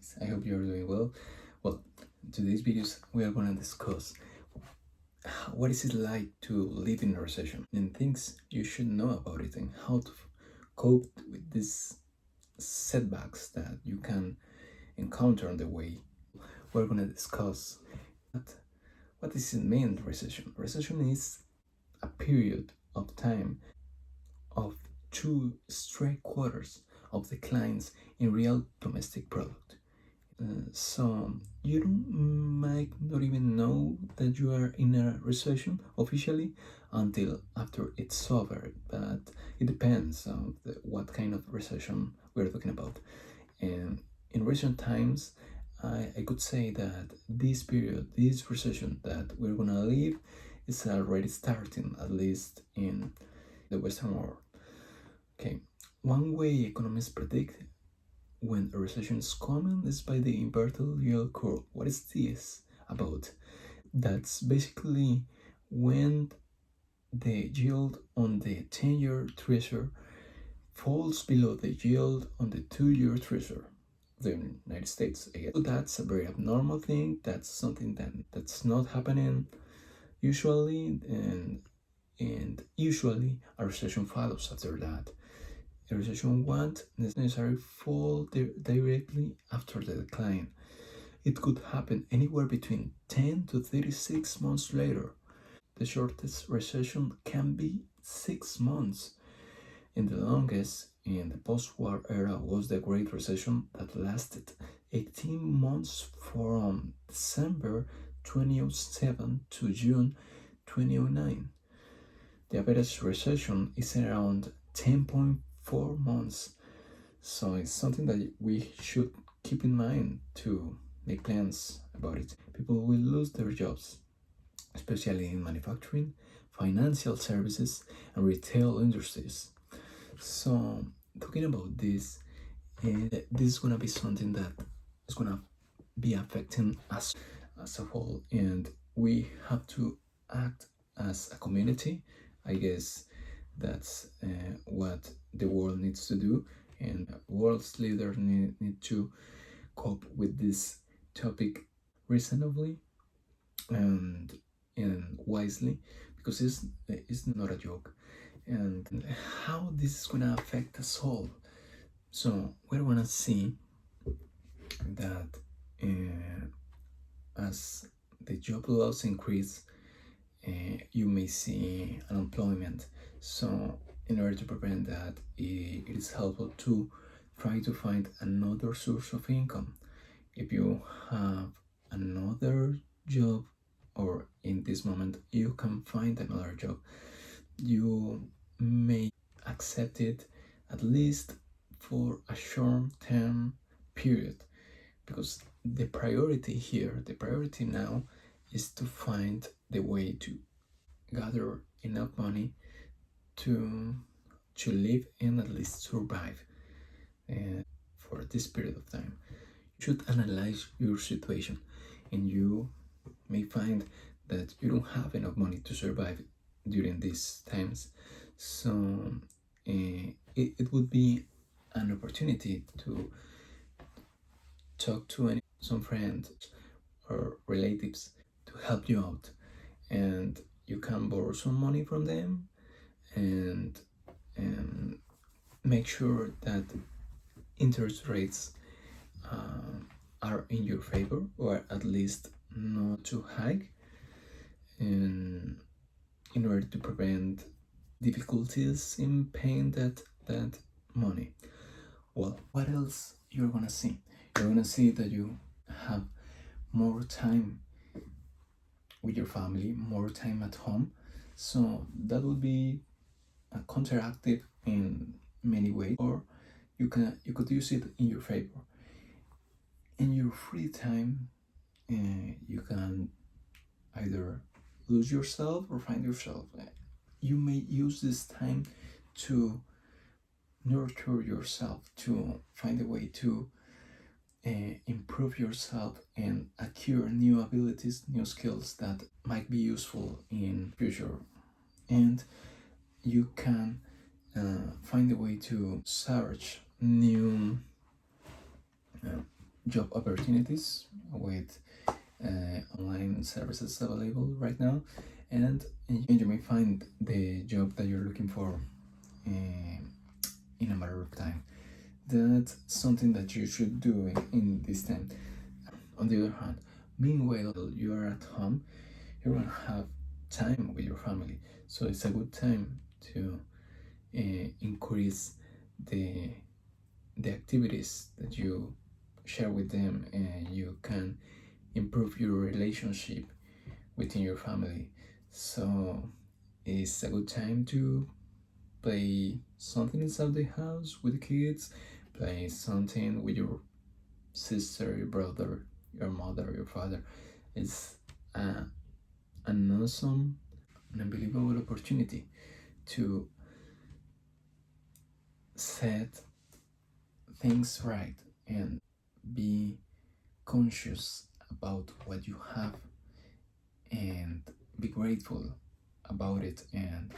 guys, I hope you're doing well. Well, in today's videos we are going to discuss what is it like to live in a recession and things you should know about it and how to cope with these setbacks that you can encounter on the way. We're going to discuss what, what does it mean, recession. Recession is a period of time of 2 straight quarters of declines in real domestic product. So you might not even know that you are in a recession officially until after it's over, but it depends on what kind of recession we're talking about. And in recent times, I could say that this period, this recession that we're gonna live, is already starting, at least in the Western world. Okay, one way economists predict when a recession is coming is by the inverted yield curve. What is this about? That's basically when the yield on the 10-year treasury falls below the yield on the 2-year treasury of the United States. So that's a very abnormal thing. That's something that's not happening usually, and usually a recession follows after that. A recession won't necessarily fall directly after the decline. It could happen anywhere between 10 to 36 months later. The shortest recession can be 6 months, and the longest in the post-war era was the Great Recession that lasted 18 months from December 2007 to June 2009. The average recession is around 10.4 months. So it's something that we should keep in mind to make plans about it. People will lose their jobs, especially in manufacturing, financial services, and retail industries. So talking about this, this is gonna be something that is gonna be affecting us as a whole, and we have to act as a community. I guess that's what the world needs to do, and world's leaders need to cope with this topic reasonably and wisely, because it's not a joke, and how this is gonna affect us all. So we're gonna see that as the job loss increase, you may see unemployment. So in order to prevent that, it is helpful to try to find another source of income. If you have another job, or in this moment you can find another job, you may accept it, at least for a short-term period, because the priority now is to find the way to gather enough money to live and at least survive for this period of time. You should analyze your situation, and you may find that you don't have enough money to survive during these times. So it would be an opportunity to talk to some friends or relatives to help you out, and you can borrow some money from them, and make sure that interest rates are in your favor, or at least not too high, and in order to prevent difficulties in paying that money. Well, what else you're gonna see? You're gonna see that you have more time with your family, more time at home. So that would be counteractive in many ways, or you could use it in your favor. In your free time, you can either lose yourself or find yourself. You may use this time to nurture yourself, to find a way to improve yourself and acquire new abilities, new skills that might be useful in future. And you can find a way to search new job opportunities with online services available right now, and you may find the job that you're looking for in a matter of time. That's something that you should do in this time. On the other hand, meanwhile you are at home, you're gonna have time with your family, so it's a good time to increase the activities that you share with them, and you can improve your relationship within your family. So it's a good time to play something inside the house with the kids, play something with your sister, your brother, your mother, your father. It's an awesome, an unbelievable opportunity to set things right and be conscious about what you have and be grateful about it, and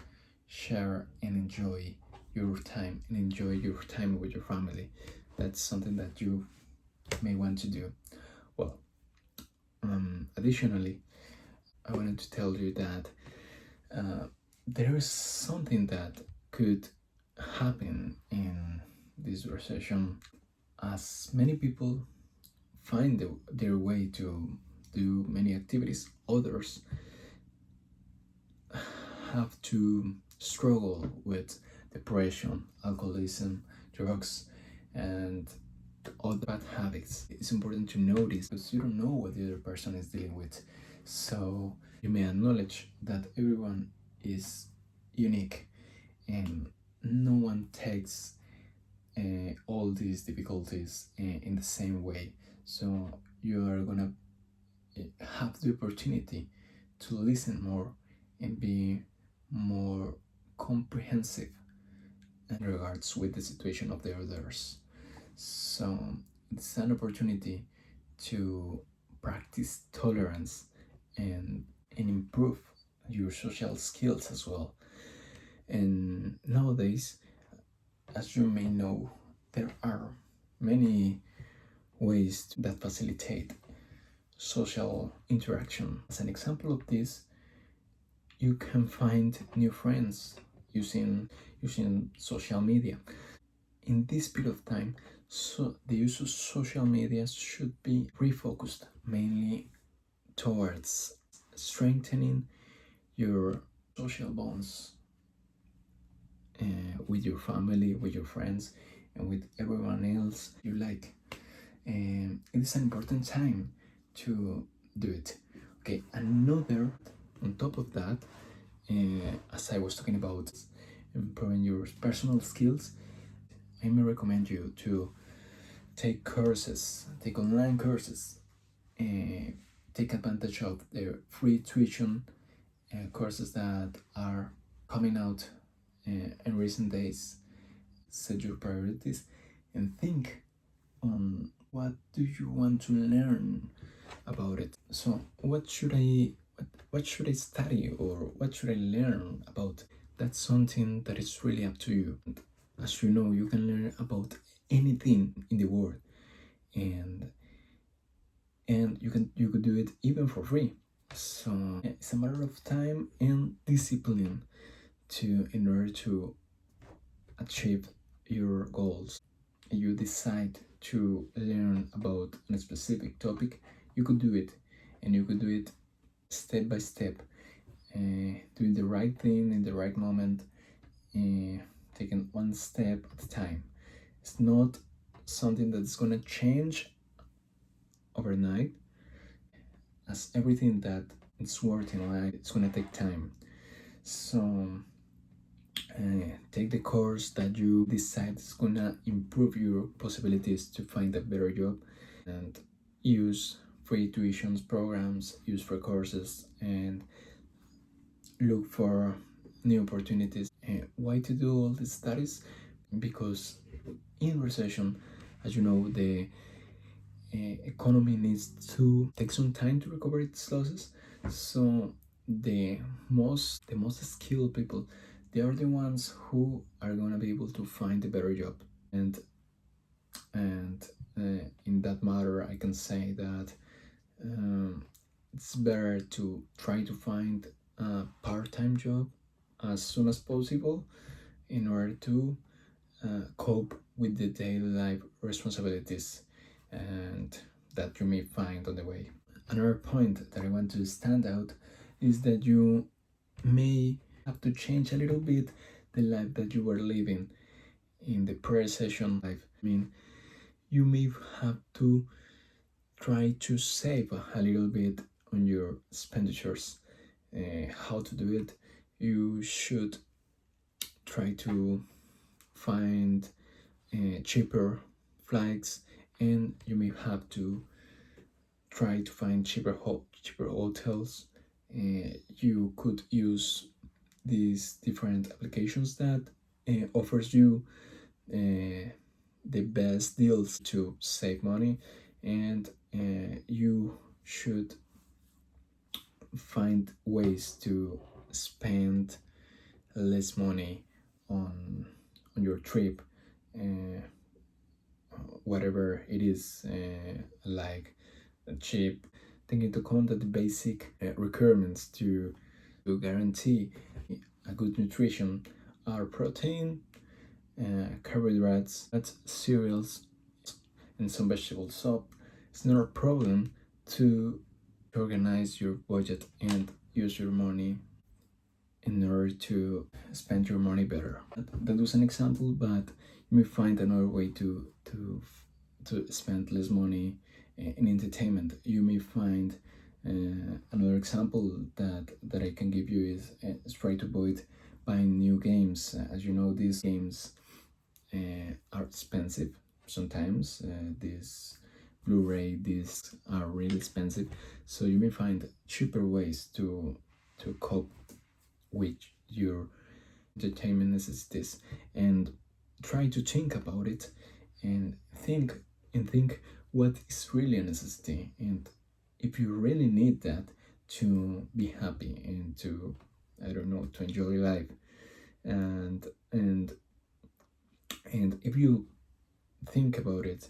share and enjoy your time with your family. That's something that you may want to do. Well, additionally, I wanted to tell you that there is something that could happen in this recession, as many people find their way to do many activities. Others have to struggle with depression, alcoholism, drugs, and all bad habits. It's important to notice because you don't know what the other person is dealing with. So you may acknowledge that everyone is unique and no one takes all these difficulties in the same way. So you are gonna have the opportunity to listen more and be more comprehensive in regards with the situation of the others. So it's an opportunity to practice tolerance and improve your social skills as well. And nowadays, as you may know, there are many ways that facilitate social interaction. As an example of this, you can find new friends using social media. In this period of time, so the use of social media should be refocused mainly towards strengthening your social bonds with your family, with your friends, and with everyone else you like. And it is an important time to do it. Okay, another on top of that, as I was talking about improving your personal skills, I may recommend you to take courses, take online courses, take advantage of the free tuition courses that are coming out in recent days. Set your priorities and think on what do you want to learn about it. So what should I study, or what should I learn about? That's something that is really up to you. As you know, you can learn about anything in the world, and you could do it even for free. So it's a matter of time and discipline to in order to achieve your goals. You decide to learn about a specific topic, you could do it, and you could do it step by step, doing the right thing in the right moment, taking one step at a time. It's not something that's gonna change overnight, as everything that it's worth in life, it's gonna take time. So take the course that you decide is gonna improve your possibilities to find a better job, and use free tuition programs, use free courses, and look for new opportunities. Why to do all these studies? Because in recession, as you know, the economy needs to take some time to recover its losses. So the most skilled people, they are the ones who are gonna be able to find a better job, and In that matter, I can say that it's better to try to find a part-time job as soon as possible in order to cope with the daily life responsibilities and that you may find on the way. Another point that I want to stand out is that you may have to change a little bit the life that you were living in the pre-recession life. I mean, you may have to try to save a little bit on your expenditures. How to do it? You should try to find cheaper flights, and you may have to try to find cheaper hotels. You could use these different applications that offers you the best deals to save money, and you should find ways to spend less money on your trip, uh, whatever it is, like cheap. Take into account that the basic requirements to guarantee a good nutrition are protein, carbohydrates, nuts, cereals, and some vegetables. So it's not a problem to organize your budget and use your money in order to spend your money better. That was an example, but you may find another way to spend less money in entertainment. You may find another example that I can give you is try to avoid buying new games. As you know, these games are expensive sometimes. These Blu-ray discs are really expensive, so you may find cheaper ways to cope with your entertainment necessities, and try to think about it and think what is really a necessity, and if you really need that to be happy and to, I don't know, to enjoy life. And if you think about it,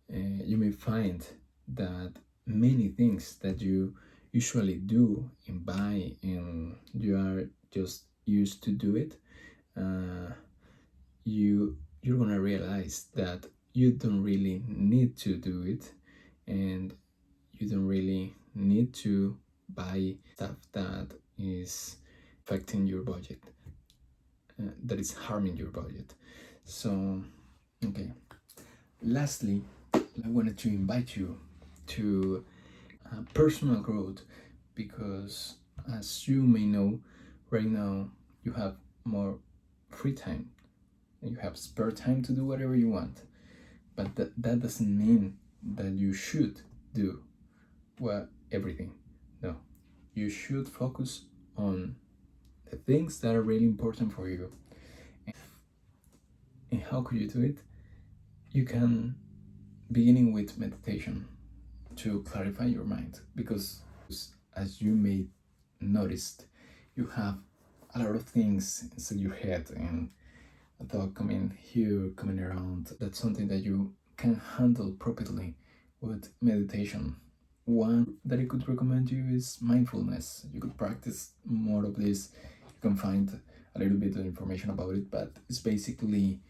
you may find that many things that you usually do and buy and you are just used to do it, you're gonna realize that you don't really need to do it, and you don't really need to buy stuff that is affecting your budget, that is harming your budget. So, okay. Lastly, I wanted to invite you to personal growth, because as you may know, right now you have more free time and you have spare time to do whatever you want, but that doesn't mean that you should do everything. No, you should focus on the things that are really important for you. And how could you do it? You can beginning with meditation to clarify your mind, because as you may noticed, you have a lot of things inside your head and a thought coming here, coming around. That's something that you can handle properly with meditation. One that I could recommend you is mindfulness. You could practice more of this. You can find a little bit of information about it, but it's basically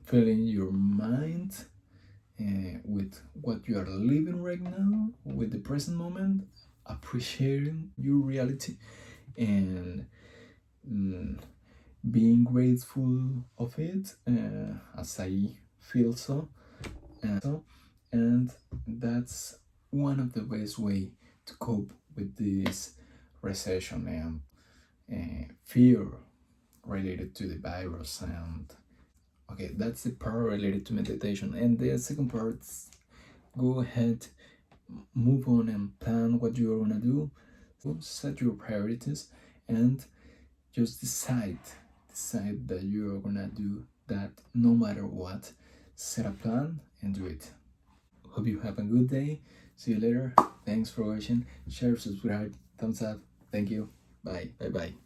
filling your mind with what you are living right now, with the present moment, appreciating your reality, and being grateful of it, as I feel so. And that's one of the best way to cope with this recession and fear related to the virus. And okay, that's the part related to meditation. And the second part is go ahead, move on and plan what you're gonna do. Set your priorities and just decide that you're gonna do that no matter what. Set a plan and do it. Hope you have a good day. See you later. Thanks for watching. Share, subscribe, thumbs up. Thank you. Bye. Bye bye.